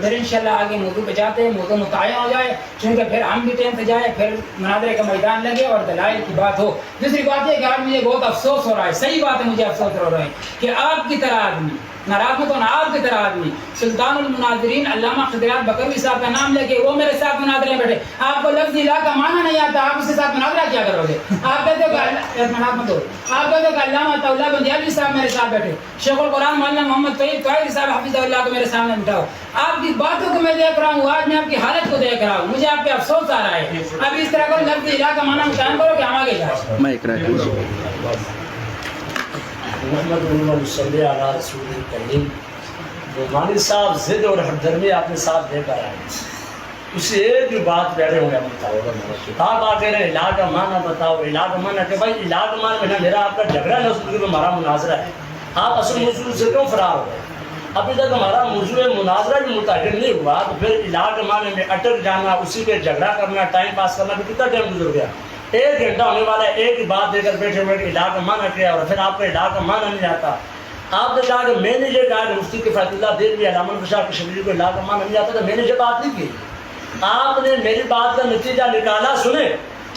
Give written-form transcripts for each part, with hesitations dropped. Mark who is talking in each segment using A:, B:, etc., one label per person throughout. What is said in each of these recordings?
A: پھر انشاءاللہ آگے موضوع پہ جاتے ہیں، موضوع متعین ہو جائے، چونکہ پھر ہم بھی ٹائم پہ جائیں، پھر مناظرے کا میدان لگے اور دلائل کی بات ہو۔ دوسری بات یہ کہ آج مجھے بہت افسوس ہو رہا ہے، صحیح بات ہے، مجھے افسوس ہو رہا ہے کہ آپ کی طرح آدمی، ناراض مت ہونا، آپ کی طرح آدمی سلطان المناظرین علامہ خضریات بکروی صاحب کا نام لے کے وہ میرے ساتھ مناظرے میں بیٹھے، آپ کو لفظ الہ کا معنی نہیں آتا، آپ اس کے ساتھ مناظرہ کیا کرو گے؟ آپ کہتے ہو کہ علامہ طلحہ بندیالوی صاحب میرے ساتھ بیٹھے، شیخ القرآن مولانا محمد طیب طاہری صاحب حفظہ اللہ کو میرے سامنے بٹھاؤ، آپ کی باتوں کو میں دیکھ رہا ہوں، آج میں آپ کی حالت کو دیکھ رہا ہوں، مجھے آپ پہ افسوس آ رہا ہے۔ اب اس طرح کرو، لفظ الہ کا معنی متعین کرو کہ ہم آگے جائیں۔
B: میں اقرار
C: محمد صلی اللہ علیہ رسول کریم، نعمانی صاحب ضد اور ہمدردی آپ نے ساتھ دے کر آئے، اسے ایک بھی بات بیٹھے ہوئے آپ آ کے رہے الہ کا معنی بتاؤ، الہ کا معنی کہ بھائی الہ کا معنی میں میرا آپ کا جھگڑا نہ سن کے ہمارا مناظرہ ہے، آپ اصل موضوع سے کیوں فرار ہو گئے؟ ابھی تک ہمارا موضوع مناظرہ بھی متعین نہیں ہوا، تو پھر الہ کے معنی میں اٹک جانا، اسی پہ جھگڑا کرنا، ٹائم پاس کرنا، بھی کتنا ٹائم گزر گیا؟ 1 گھنٹہ ہونے والا ہے، ایک ہی بات دے کر بیٹھے ہوئے کہ الہ کا معنی کیا، اور پھر آپ کو الہ کا معنی نہیں آتا۔ آپ نے کہا کہ میں نے یہ کہا کہ مفتی کفایت اللہ دہلوی علامہ شاہ کشمیری کو الہ کا معنی نہیں آتا، تو میں نے یہ بات نہیں کی۔ آپ نے میری بات کا نتیجہ نکالا، سنیں،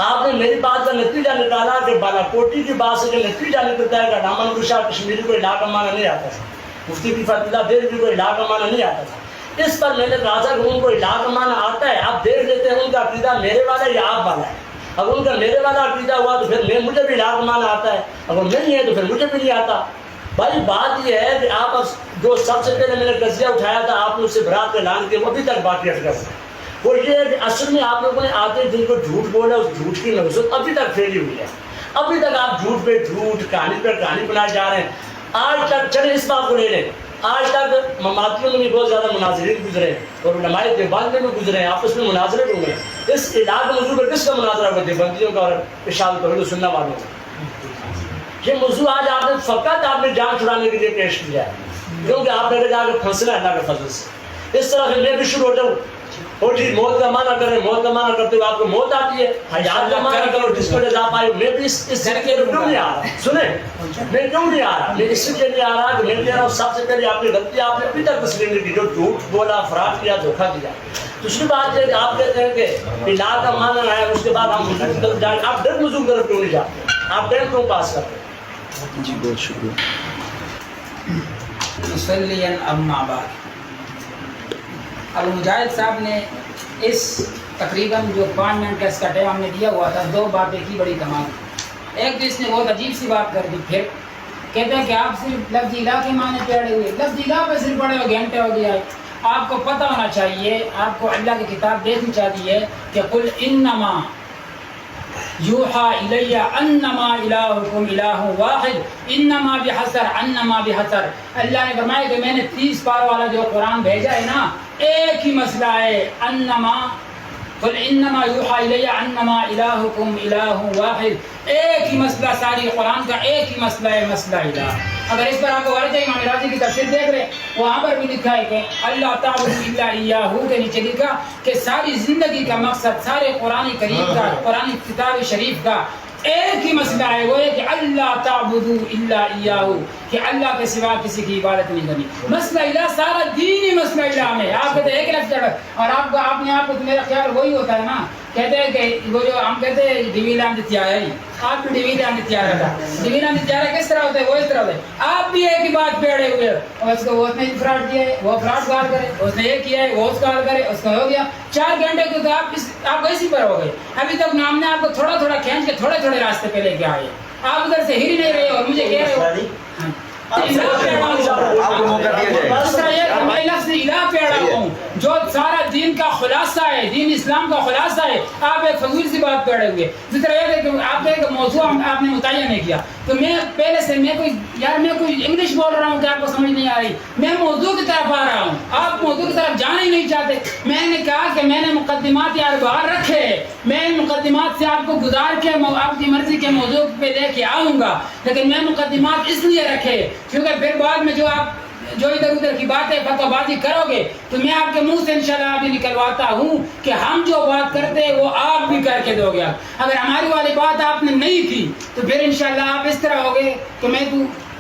C: آپ نے میری بات کا نتیجہ نکالا کہ بالا کوٹی کی بات سے جو نتیجہ نکلتا ہے کہ علامہ شاہ کشمیری کو الہ کا معنی نہیں آتا تھا، مفتی کفایت اللہ دہلوی کو الہ کا معنی نہیں آتا تھا۔ اس پر میں نے کہا تھا کہ ان کو الہ کا معنی آتا ہے، آپ دیکھ لیتے ہیں ان کا عقیدہ میرے والا یا آپ والا ہے۔ اگر ان کا میرے والا عقیدہ ہوا تو پھر مجھے بھی الہ کا معنی آتا ہے، اگر نہیں ہے تو پھر مجھے بھی نہیں آتا۔ بھائی بات یہ ہے کہ آپ جو سب سے پہلے میں نے قضیہ اٹھایا تھا، آپ نے اس سے برات کا اعلان کیا، وہ ابھی تک باقی اٹکا ہے۔ وہ یہ ہے کہ اصل میں آپ لوگوں نے آتے جن کو جھوٹ بولا، اس جھوٹ کی نوزت ابھی تک پھیلی ہوئی ہے، ابھی تک آپ جھوٹ پہ جھوٹ، کہانی پہ کہانی بنائے جا رہے ہیں۔ آج تک چلے اس بات کو لے لیں، آج تک مماتیوں میں بھی بہت زیادہ مناظرین گزرے ہیں اور علماء دیوبند میں بھی گزرے ہیں، آپس میں مناظرے بھی ہوئے ہیں۔ اس الہ کے موضوع پر کس کا مناظرہ ہوا؟ دیوبندیوں کا اور ارشاد توحید سننے والوں کا۔ یہ موضوع آج آپ نے فقط آپ نے جان چھڑانے کے لیے پیش کیا ہے، کیونکہ آپ نے جا کے پھنسنا ہے اللہ کے فضل سے۔ اس طرح سے میں بھی شروع ہو جاؤں، وہ ٹھیک موت کا معنی کریں، موت کا معنی کرتے ہوئے آپ کو موت آتی ہے، حیات کا معنی کرو جس کو جزا پائے۔ میں بھی اس طریقے میں کیوں نہیں آ رہا؟ سنیں، میں کیوں نہیں آ رہا؟ میں اس لیے نہیں آ رہا کہ میں کہہ رہا ہوں سب سے پہلے آپ کی غلطی آپ نے ابھی تک تسلیم نہیں کی، جو جھوٹ بولا، فراڈ کیا، دھوکہ دیا۔ دوسری بات یہ کہ آپ کہتے ہیں کہ الہ کا معنی ہے، اس کے بعد ہم موضوع کی طرف جائیں، آپ ڈر موضوع کی طرف کیوں نہیں جاتے؟ آپ ٹائم کیوں پاس کرتے ہیں؟
B: جی بہت شکریہ۔
A: مصلیاً اما بعد، ابو مجاہد صاحب نے اس تقریباً جو 5 منٹ کا اس کا ٹائم ہم نے دیا ہوا تھا، 2 باتیں کی بڑی کمال۔ ایک تو اس نے بہت عجیب سی بات کر دی، پھر کہتے ہیں کہ آپ صرف لفظ الہ کے معنی پہ اڑے ہوئے، لفظ الہ پہ صرف پڑے ہوئے گھنٹے ہو گیا ہے۔ آپ کو پتہ ہونا چاہیے، آپ کو اللہ کی کتاب دیکھنی چاہیے کہ قل انما یوحا الی انما الہکم الہ واحد انما بحسر انما بحسر۔ اللہ نے فرمایا کہ میں نے 30 پاروں والا جو قرآن بھیجا ہے نا، ایک ہی مسئلہ ہے، انما قل انما یوحا الی انما الہکم الہ واحد، ایک ہی مسئلہ، ساری قرآن کا ایک ہی مسئلہ ہے، مسئلہ الہ۔ اگر اس پر آپ کو غلط ہے، امام راضی کی تفسیر دیکھ رہے، وہاں پر بھی لکھا ہے کہ اللہ تعبدوا الا ایاہ کے نیچے لکھا کہ ساری زندگی کا مقصد، سارے قرآن کریم کا، قرآن کتاب شریف کا ایک ہی مسئلہ ہے، وہ ہے کہ اللہ تعبدوا الا ایاہ، کہ اللہ کے سوا کسی کی عبادت نہیں کرنی۔ مسئلہ الہ سارا دین ہی مسئلہ الہ میں، آپ کہتے ہیں ایک لفظ جڑ، اور آپ کو اپنے آپ کو میرا خیال وہی ہوتا ہے نا، کہتے ہیں کہ وہ جو ہم کہتے ہیں ڈیویلان تیاری، آپ بھی ڈیویلان تیار رہتا، ڈیویلان تیار کس طرح ہوتا ہے؟ وہ اس طرح ہوتا ہے، آپ بھی ایک ہی بات پہ اڑے ہوئے، اور اس کو اس نے فراڈ کیا ہے، وہ فراڈ کال کرے، اس نے یہ کیا ہے، وہ اس کال کرے، اس کا ہو گیا 4 گھنٹے کو، تو آپ اسی پر ہو گئے۔ ابھی تک ہم نے آپ کو تھوڑا تھوڑا کھینچ کے تھوڑے تھوڑے راستے پہ لے کے آئے، آپ ادھر سے ہل ہی نہیں رہے اور مجھے کہہ رہے ہو میں لفظ الہ پہ اڑا ہوا ہوں، جو سارا دین کا خلاصہ ہے، دین اسلام کا خلاصہ ہے، آپ ایک فضول سی بات پہ اڑے ہوئے۔ جس طرح یہ کہ آپ ایک موضوع آپ نے متعین نہیں کیا، تو میں پہلے سے میں کوئی انگلش بول رہا ہوں کہ آپ کو سمجھ نہیں آ رہی، میں موضوع کی طرف آ رہا ہوں، آپ موضوع کی طرف جانا ہی نہیں چاہتے۔ میں نے کہا کہ میں نے مقدمات یار باہر رکھے، میں ان مقدمات سے آپ کو گزار کے آپ کی مرضی کے موضوع پہ لے کے آؤں گا، لیکن میں مقدمات اس لیے رکھے کیونکہ پھر بعد میں جو ادھر ادھر کی باتیں فتویٰ بازی کرو گے تو میں آپ کے منہ سے انشاءاللہ بھی نکلواتا ہوں کہ ہم جو بات کرتے ہیں وہ آپ بھی کر کے دو گے۔ اگر ہماری والی بات آپ نے نہیں کی تو پھر انشاءاللہ آپ اس طرح ہوگے کہ میں تو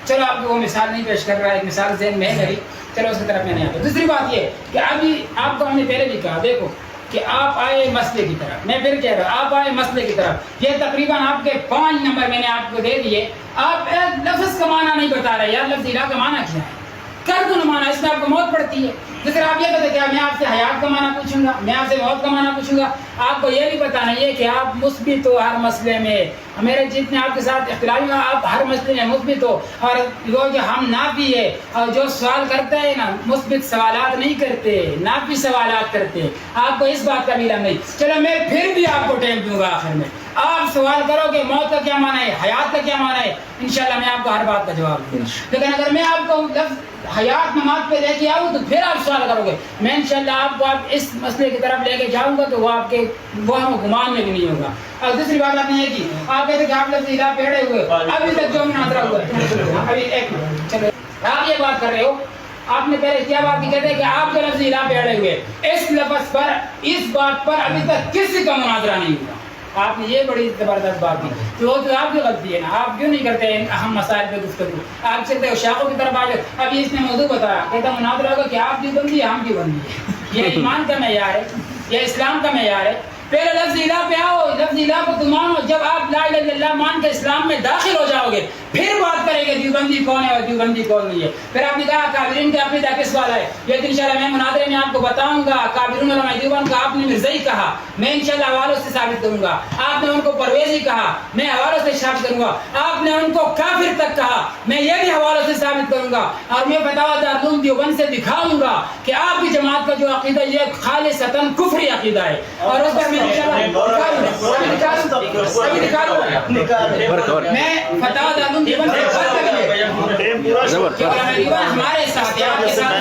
A: چلو آپ کو وہ مثال نہیں پیش کر رہا ہے، ایک مثال ذہن میں ہے میری، چلو اس کی طرف میں نہیں آتا. دوسری بات یہ کہ ابھی آپ کو ہم نے پہلے بھی کہا، دیکھو کہ آپ آئے مسئلے کی طرف، میں پھر کہہ رہا ہوں آپ آئے مسئلے کی طرف، یہ تقریباً آپ کے 5 نمبر میں نے آپ کو دے دیے. آپ ایک لفظ کا معنی نہیں بتا رہے، یار لفظ الہ کا معنی کیا ہے، کر دو معنی، اس میں آپ کو موت پڑتی ہے. جس طرح آپ یہ کہتے ہیں کہ میں آپ سے حیات کا معنی پوچھوں گا، میں آپ سے موت کا معنی پوچھوں گا. آپ کو یہ بھی بتانا ہے کہ آپ مثبت ہو ہر مسئلے میں، میرے جتنے آپ کے ساتھ اختلاف ہوا آپ ہر مسئلے میں مثبت ہو، اور وہ جو ہم نافی ہے اور جو سوال کرتے ہیں نا مثبت سوالات نہیں کرتے، نافی سوالات کرتے. آپ کو اس بات کا بھی علم نہیں. چلو میں پھر بھی آپ کو ٹائم دوں گا، آخر میں آپ سوال کرو کہ موت کا کیا معنی ہے، حیات کا کیا معنی ہے، انشاءاللہ میں آپ کو ہر بات کا جواب دوں گا. لیکن اگر میں آپ کو لفظ حیات نماز پہ لے کے آؤں تو پھر آپ سوال کرو گے، میں انشاءاللہ آپ کو آپ اس مسئلے کی طرف لے کے جاؤں گا تو وہ آپ کے وہم و گمان میں بھی نہیں ہوگا. اور دوسری بات آپ نے یہ کی، آپ کہتے کہ آپ لفظ الہ پڑھے ہوئے ابھی تک جو مناظرہ ہوا ہے، ابھی ایک منٹ چلو آپ یہ بات کر رہے ہو، آپ نے پہلے کیا بات کی، کہتے ہیں کہ آپ جو لفظ الہ پہ اڑے ہوئے اس لفظ پر، اس بات پر ابھی تک کسی کا مناظرہ نہیں ہوا. آپ نے یہ بڑی زبردست بات کی، تو وہ تو آپ کی غلطی ہے نا، آپ کیوں نہیں کرتے ہیں اہم مسائل پہ گفتگو، آپ چلتے ہو شاخوں کی طرف آ جاؤ. ابھی اس نے موضوع بتایا، کہتا مناظرہ ہوگا کہ آپ کیوں بندی ہے ہم کیوں بندی ہے، یہ ایمان کا معیار ہے، یہ اسلام کا معیار ہے. پہلے لفظ الہ پہ آؤ، لفظ الہ کو تم مانو، جب آپ لا الہ الا اللہ مان کے اسلام میں داخل ہو جاؤ گے پھر بات کریں گے دیوبندی کون ہے اور دیوبندی کون نہیں ہے. پھر آپ نے کہا کافرین کا عقیدہ کس والا ہے، یہ تو انشاءاللہ میں مناظرے میں آپ کو بتاؤں گا. کافرون علماء دیوبند کا آپ نے مرزائی کہا، میں انشاءاللہ حوالوں سے ثابت کروں گا. آپ نے ان کو پرویزی کہا، میں حوالوں سے ثابت کروں گا. آپ نے ان کو کافر تک کہا، میں یہ بھی حوالوں سے ثابت کروں گا. اور میں فتاوی دارالعلوم دیوبند سے دکھاؤں گا کہ آپ کی جماعت کا جو عقیدہ یہ خالصتاً کفری عقیدہ ہے. اور اس پر میں انشاءاللہ میں فتاوی دارالعلوم دیوبند سے ہمارے ساتھ آپ کے ساتھ